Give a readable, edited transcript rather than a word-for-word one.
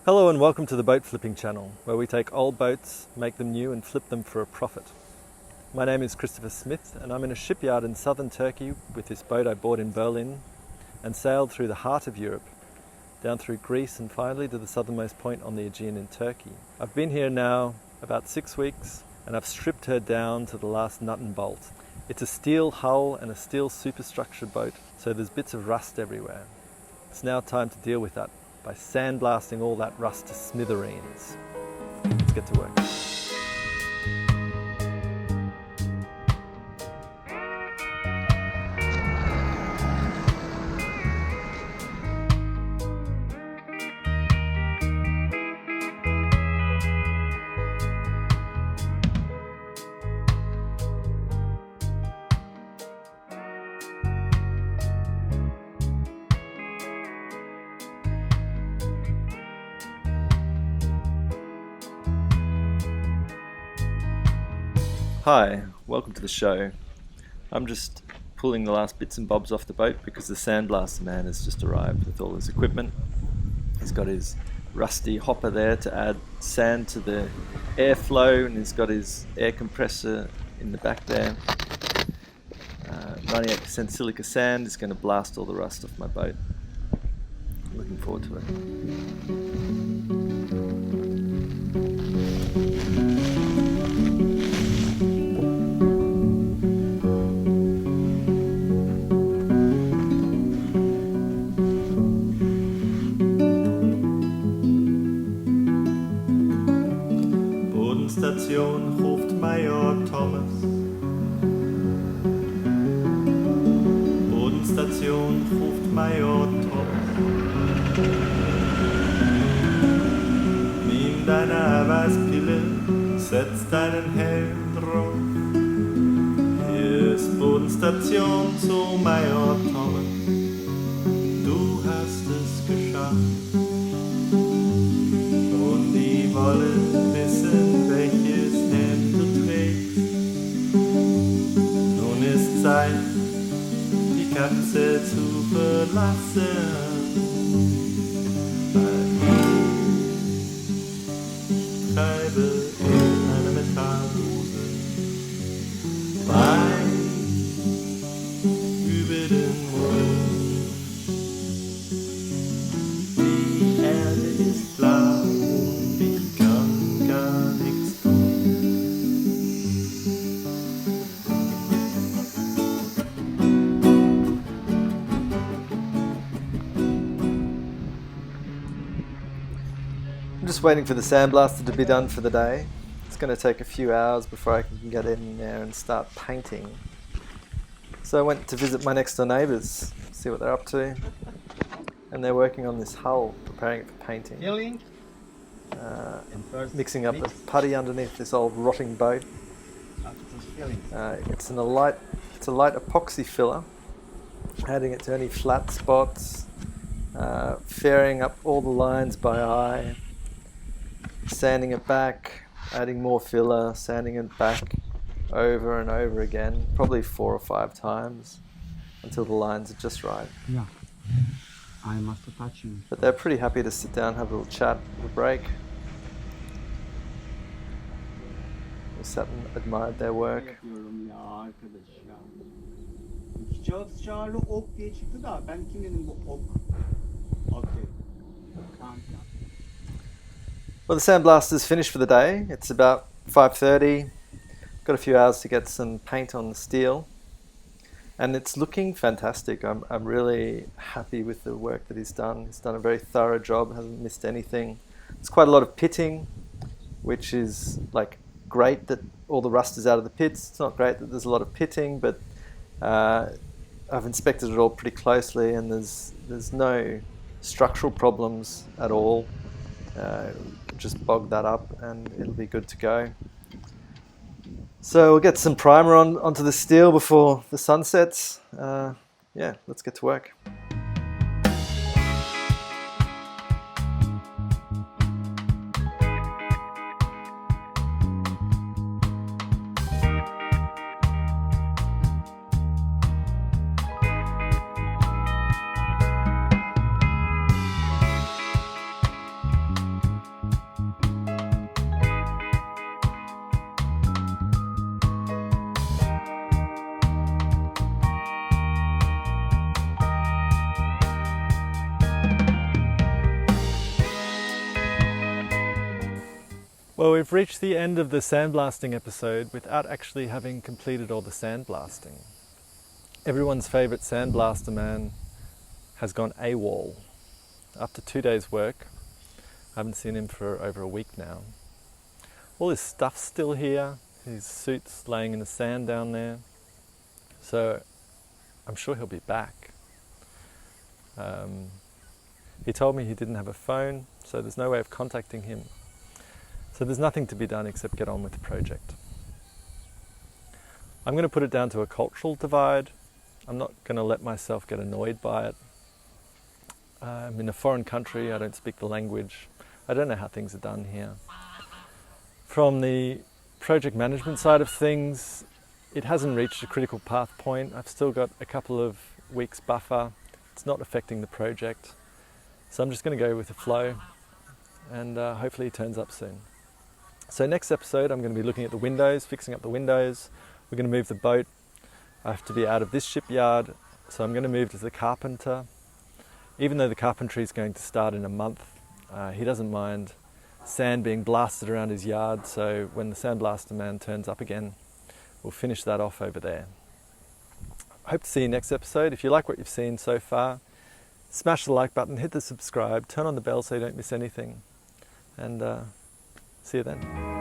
Hello and welcome to the Boat Flipping channel, where we take old boats, make them new and flip them for a profit. My name is Christopher Smith and I'm in a shipyard in southern Turkey with this boat I bought in Berlin and sailed through the heart of Europe, down through Greece and finally to the southernmost point on the Aegean in Turkey. I've been here now about 6 weeks and I've stripped her down to the last nut and bolt. It's a steel hull and a steel superstructure boat, so there's bits of rust everywhere. It's now time to deal with that by sandblasting all that rust to smithereens. Let's get to work. Hi, welcome to the show. I'm just pulling the last bits and bobs off the boat because the sandblaster man has just arrived with all his equipment. He's got his rusty hopper there to add sand to the airflow, and he's got his air compressor in the back there. 98% silica sand is going to blast all the rust off my boat. Looking forward to it. Bodenstation ruft Major Thomas. Bodenstation ruft Major Thomas. Nimm deine Eiweißpille, setz deinen Helm drauf. Hier ist Bodenstation zu Major Thomas. Du hast es geschafft. Und die wollen wissen, welches Hemd du trägst. Nun ist Zeit, die Kapsel zu verlassen. Ich treibe in einer Metalldose weit über den Mond. Die Erde ist blau und ich kann gar nichts tun. I'm just waiting for the sandblaster to be done for the day. It's going to take a few hours before I can get in there and start painting. So I went to visit my next door neighbours, see what they're up to. And they're working on this hull, preparing it for painting. Filling. Mixing up the putty underneath this old rotting boat. It's a light epoxy filler, adding it to any flat spots, fairing up all the lines by eye, sanding it back, adding more filler, sanding it back over and over again, probably 4 or 5 times until the lines are just right. Yeah. I must touch him. But they're pretty happy to sit down, have a little chat, have a break. We sat and admired their work. Yapıyorum ya arkadaş ya. Kağıt çağrı ok diye çıktı da ben kim dedim bu ok? Okay. Well, the sandblaster's finished for the day. It's about 5:30. Got a few hours to get some paint on the steel. And it's looking fantastic. I'm really happy with the work that he's done. He's done a very thorough job, hasn't missed anything. There's quite a lot of pitting, which is like great that all the rust is out of the pits. It's not great that there's a lot of pitting, but I've inspected it all pretty closely and there's no structural problems at all. Just bog that up and it'll be good to go. So we'll get some primer onto the steel before the sun sets. Yeah, let's get to work. Well, we've reached the end of the sandblasting episode without actually having completed all the sandblasting. Everyone's favourite sandblaster man has gone AWOL. After 2 days' work, I haven't seen him for over a week now. All his stuff's still here, his suit's laying in the sand down there, so I'm sure he'll be back. He told me he didn't have a phone, so there's no way of contacting him. So there's nothing to be done except get on with the project. I'm going to put it down to a cultural divide. I'm not going to let myself get annoyed by it. I'm in a foreign country, I don't speak the language. I don't know how things are done here. From the project management side of things, it hasn't reached a critical path point. I've still got a couple of weeks buffer. It's not affecting the project. So I'm just going to go with the flow, and hopefully it turns up soon. So next episode I'm going to be looking at the windows, fixing up the windows. We're going to move the boat. I have to be out of this shipyard, so I'm going to move to the carpenter. Even though the carpentry is going to start in a month, he doesn't mind sand being blasted around his yard, so when the sandblaster man turns up again, we'll finish that off over there. Hope to see you next episode. If you like what you've seen so far, smash the like button, hit the subscribe, turn on the bell so you don't miss anything, and see you then.